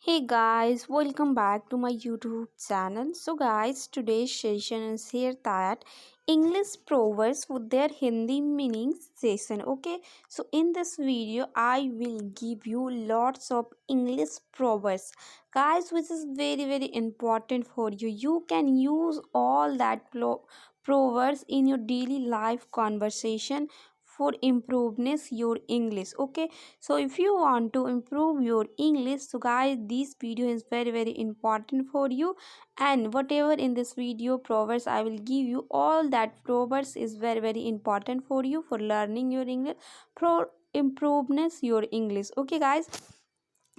Hey guys, welcome back to my YouTube channel. So guys, today's session is here that English proverbs with their Hindi meanings session. Okay, so in this video, I will give you lots of English proverbs, guys, which is very important for you. You can use all that proverbs in your daily life conversation for improveness your English. Okay, so if you want to improve your English, so guys, this video is very important for you. And whatever in this video proverbs I will give you, all that proverbs is very important for you for learning your English, for improveness your English. Okay guys,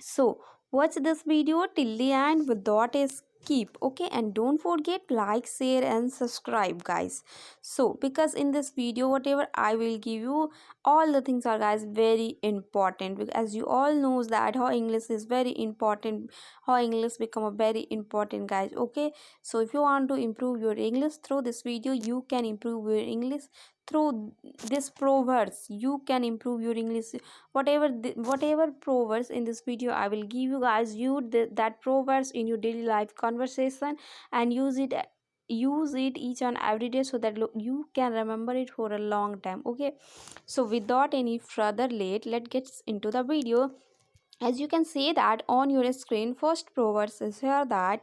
so watch this video till the end without a skip. Okay, and don't forget like, share and subscribe guys. So because in this video whatever I will give you, all the things are guys very important, because as you all knows that how English is very important, how English become a very important guys. Okay, so if you want to improve your English through this video, you can improve your English through this proverbs. You can improve your English, whatever proverbs in this video I will give you guys, that proverbs in your daily life conversation and use it each and every day, so that you can remember it for a long time. Okay, so without any further late, let's get into the video. As you can see that on your screen, first proverbs is here that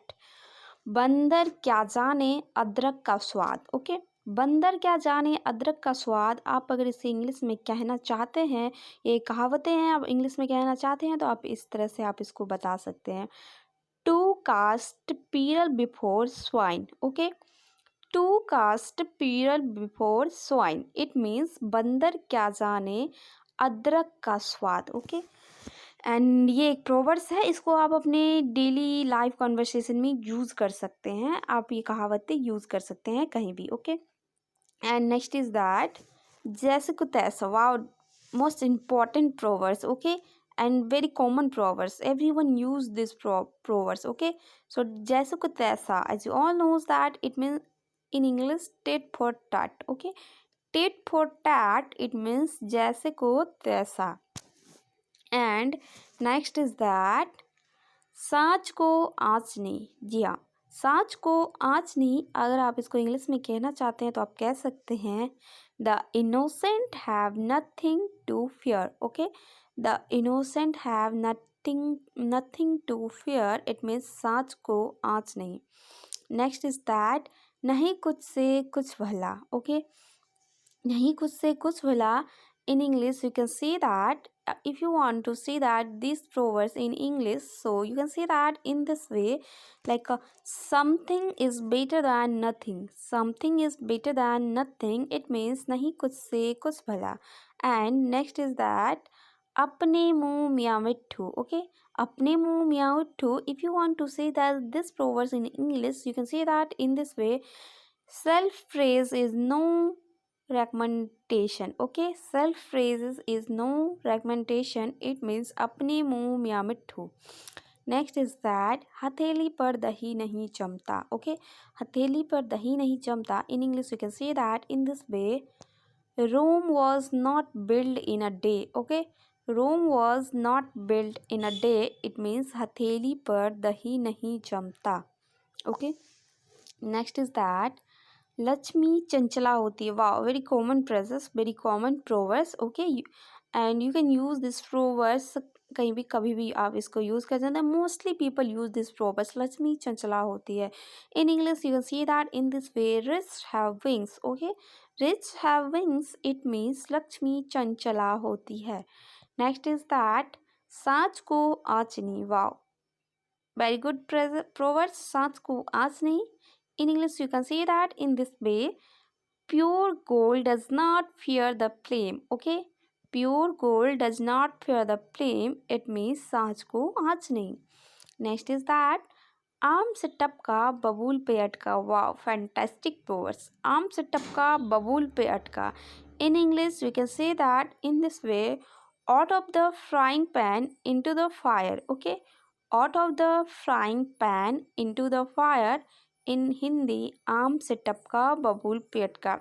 बंदर क्या जाने अदरक का स्वाद. Okay, बंदर क्या जाने अदरक का स्वाद. आप अगर इसे इंग्लिश में कहना चाहते हैं, ये कहावतें हैं, आप इंग्लिश में कहना चाहते हैं तो आप इस तरह से आप इसको बता सकते हैं. To cast pearl before swine. Okay, to cast pearl before swine, it means बंदर क्या जाने अदरक का स्वाद. ओके, एंड ये एक प्रोवर्स है, इसको आप अपने डेली लाइफ कॉन्वर्सेशन में यूज़ कर सकते हैं. आप ये कहावतें यूज़ कर सकते हैं कहीं भी. Okay, and next is that जैसे को तैसा. Wow, most important proverbs. Okay, and very common proverbs, everyone use this proverbs. Okay, so जैसे को तैसा, as you all knows that it means in English tit for tat. Okay, tit for tat, it means जैसे को तैसा. And next is that सांच को आँच नहीं. जी हाँ, सांच को आँच नहीं, अगर आप इसको इंग्लिश में कहना चाहते हैं तो आप कह सकते हैं the innocent have nothing to fear. Okay, the innocent have nothing to fear, it means सांच को आँच नहीं. नेक्स्ट इज दैट नहीं कुछ से कुछ भला. ओके, नहीं कुछ से कुछ भला. In English you can see that, if you want to see that these proverbs in English, so you can see that in this way, like something is better than nothing. Something is better than nothing, it means नहीं कुछ से कुछ भला. And next is that अपने मुंह मियाँ मिट्ठू. Okay, अपने मुंह मियाँ मिट्ठू, if you want to say that this proverbs in English, you can say that in this way, self praise is no recommendation. Okay, self phrases is no recommendation, it means अपने मुंह मियाँ मिट्ठू. Next is that हथेली पर दही नहीं जमता. Okay, हथेली पर दही नहीं जमता. In English you can say that in this way, Rome was not build in a day. Okay, Rome was not build in a day, it means हथेली पर दही नहीं जमता. Okay, next is that Lakshmi चंचला होती है. वाह, very common phrases, very common proverbs. Okay, and you can use this proverbs कहीं भी कभी भी आप इसको यूज़ कर सकते हैं. Mostly people use this proverbs, Lakshmi चंचला होती है. In English you can see that in this way, rich have wings. Okay, rich have wings, it means Lakshmi चंचला होती है. नेक्स्ट इज दैट सांच को आँच नहीं. वाह, वेरी गुड प्रोवर्स, सांच को आँच नहीं. In English, you can say that in this way, pure gold does not fear the flame. Okay, pure gold does not fear the flame, it means सांच को आँच नहीं. Next is that आम से टपका बबूल पे अटका. वाह, फैंटास्टिक प्रोवर्स. आम से टपका बबूल पे अटका. In English, you can say that in this way, out of the frying pan into the fire. Okay, out of the frying pan into the fire, इन हिंदी आम से टपका बबूल पे अटका.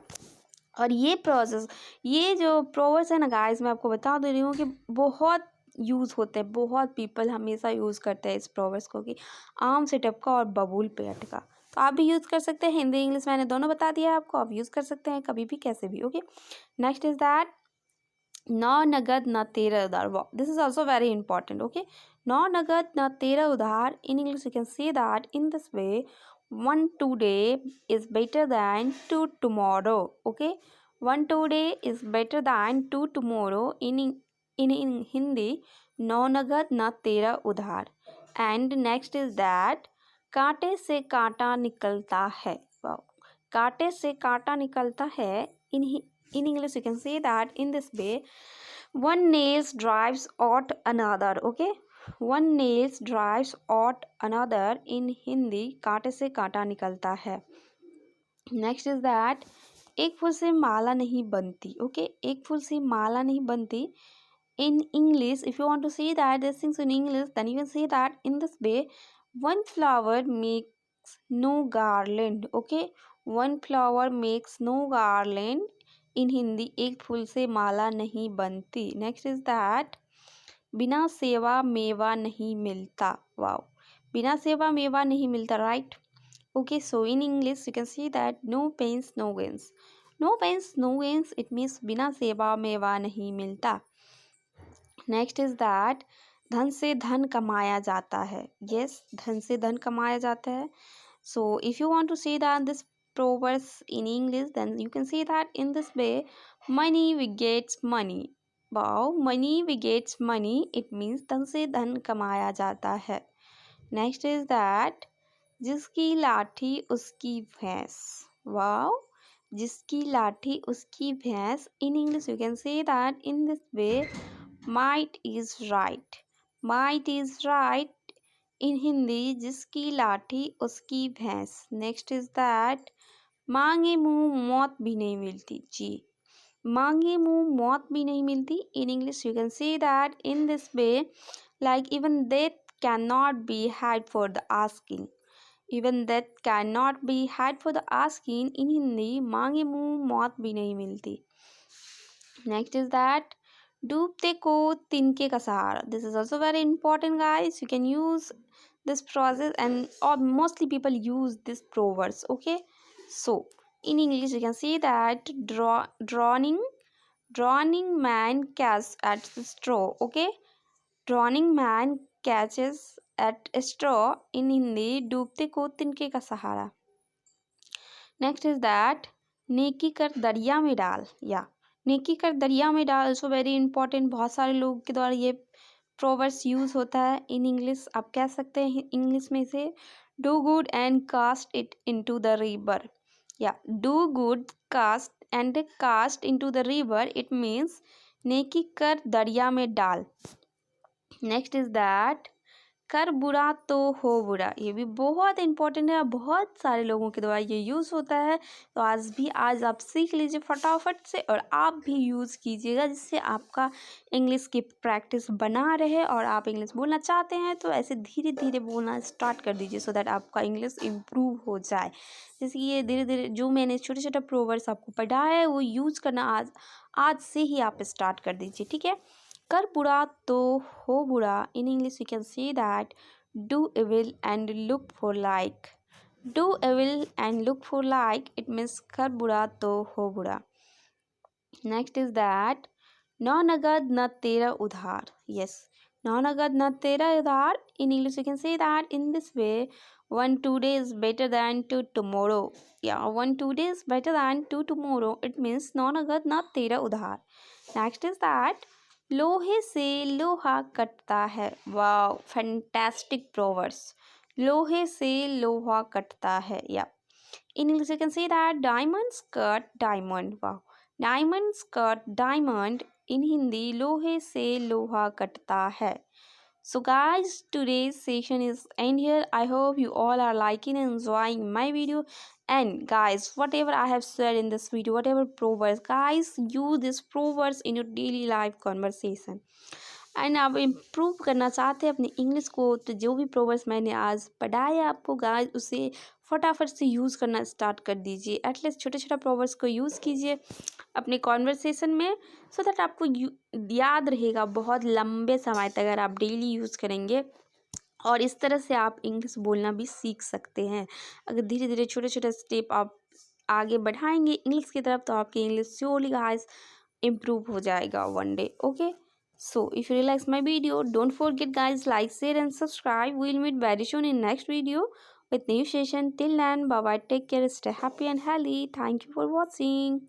और ये प्रोसेस, ये जो प्रोवर्स है ना गाइस, मैं आपको बता दे रही हूँ कि बहुत यूज़ होते हैं, बहुत पीपल हमेशा यूज़ करते हैं इस प्रोवर्ब्स को कि आम से टपका और बबूल पे अटका। तो आप भी यूज़ कर सकते हैं, हिंदी इंग्लिश मैंने दोनों बता दिया है आपको, आप यूज़ कर सकते हैं कभी भी कैसे भी। ओके, नेक्स्ट इज दैट नौ नगद न तेरह उधार। This is also very important. Okay, नौ नगद न तेरह उधार, in English you can say that in this way, one today is better than two tomorrow. Okay, one today is better than two tomorrow. In Hindi, नौ नगद न तेरह उधार। And next is that कांटे से कांटा निकलता है। वाओ, कांटे से कांटा निकलता है। In English you can say that in this way, one nails drives out another. Okay, one nails drives out another. In Hindi, कांटे से कांटा निकलता है। नेक्स्ट इज दैट एक फूल से माला नहीं बनती। ओके, एक फूल से माला नहीं बनती। In English, if you want to say that these things in English, then you can say that in this way, one flower makes no garland. Okay, one flower makes no garland. In Hindi, एक फूल से माला नहीं बनती। Next is that बिना सेवा मेवा नहीं मिलता। Wow, बिना सेवा मेवा नहीं मिलता, right. Okay, so in English you can see that no pains no gains. No pains no gains, it means बिना सेवा मेवा नहीं मिलता। नेक्स्ट इज दैट धन से धन कमाया जाता है। यस, धन से धन कमाया जाता है। So if you want to say that this proverbs in English, then you can say that in this way, money begets money. Wow, money begets money, it means धन से धन कमाया जाता है। नेक्स्ट इज दैट जिसकी लाठी उसकी भैंस। वाओ, जिसकी लाठी उसकी भैंस। In English you can say that in this way, might is right. Might is right. In Hindi, जिसकी लाठी उसकी भैंस। नेक्स्ट इज दैट मांगे मुंह मौत भी नहीं मिलती। जी, मांगे मुंह मौत भी नहीं मिलती। In English you can say that in this way, like even death can not be had for the asking. Even death can not be had for the asking. In Hindi, मांगे मुंह मौत भी नहीं मिलती। नेक्स्ट इज दैट डूबते को तिनके का सहारा। This is also very important guys, you can use this process and or mostly people use this proverbs. Okay, so in English you can see that drowning man catches at the straw. Okay, drowning man catches at a straw. In Hindi, डूबते को तिनके का सहारा। Next is that नेकी कर दरिया में डाल। या नेकी कर दरिया में डाल, ऑल्सो वेरी इंपॉर्टेंट। बहुत सारे लोगों के द्वारा ये प्रोवर्ब्स यूज होता है। इन इंग्लिश आप कह सकते हैं इंग्लिश में से, do good and cast it into the river. या do good cast into the river, it means नेकी कर दरिया में डाल। नेक्स्ट इज दैट कर बुरा तो हो बुरा। ये भी बहुत इंपॉर्टेंट है और बहुत सारे लोगों के द्वारा ये यूज़ होता है। तो आज आप सीख लीजिए फटाफट से और आप भी यूज़ कीजिएगा, जिससे आपका इंग्लिश की प्रैक्टिस बना रहे। और आप इंग्लिश बोलना चाहते हैं तो ऐसे धीरे धीरे बोलना स्टार्ट कर दीजिए, सो दैट आपका इंग्लिश इम्प्रूव हो जाए। जैसे कि ये धीरे धीरे जो मैंने छोटे छोटे प्रोवर्ब्स आपको पढ़ाया है, वो यूज़ करना आज से ही आप स्टार्ट कर दीजिए, ठीक है। कर बुरा तो हो बुरा। In English you can say that do evil and look for like. Do evil and look for like, it means कर बुरा तो हो बुरा। नेक्स्ट इज दैट नौ नगद न तेरह उधार। यस, नौ नगद न तेरह उधार। In English you can say that in this way, one today is better than two tomorrow. Yeah, one today is better than two tomorrow, it means नौ नगद न तेरह उधार। नेक्स्ट इज दैट लोहे से लोहा कटता है। Wow, fantastic proverbs. लोहे से लोहा कटता है। या in English you can say that diamonds cut diamond. Wow, diamonds cut diamond. In Hindi, लोहे से लोहा कटता है। So guys, today's session is end here. I hope you all are liking and enjoying my video. And guys, whatever I have said in this video, whatever proverbs, guys, use these proverbs in your daily life conversation. And आप improve करना चाहते हैं अपनी English को, तो जो भी proverbs मैंने आज पढ़ाया आपको गाइस, उसे फटाफट से यूज़ करना स्टार्ट कर दीजिए। एटलीस्ट छोटे छोटे प्रोवर्ब्स को यूज़ कीजिए अपने कॉन्वर्सेशन में, सो दैट आपको याद रहेगा बहुत लंबे समय तक अगर आप डेली यूज़ करेंगे। और इस तरह से आप इंग्लिश बोलना भी सीख सकते हैं। अगर धीरे धीरे छोटे छोटे स्टेप आप आगे बढ़ाएंगे इंग्लिश की तरफ, तो आपकी इंग्लिश श्योरली गाइस इम्प्रूव हो जाएगा one day. Okay, so if you realize my video, don't forget guys, like, share and subscribe. We'll meet very soon in next video with new session. Till then, bye bye, take care, stay happy and healthy. Thank you for watching.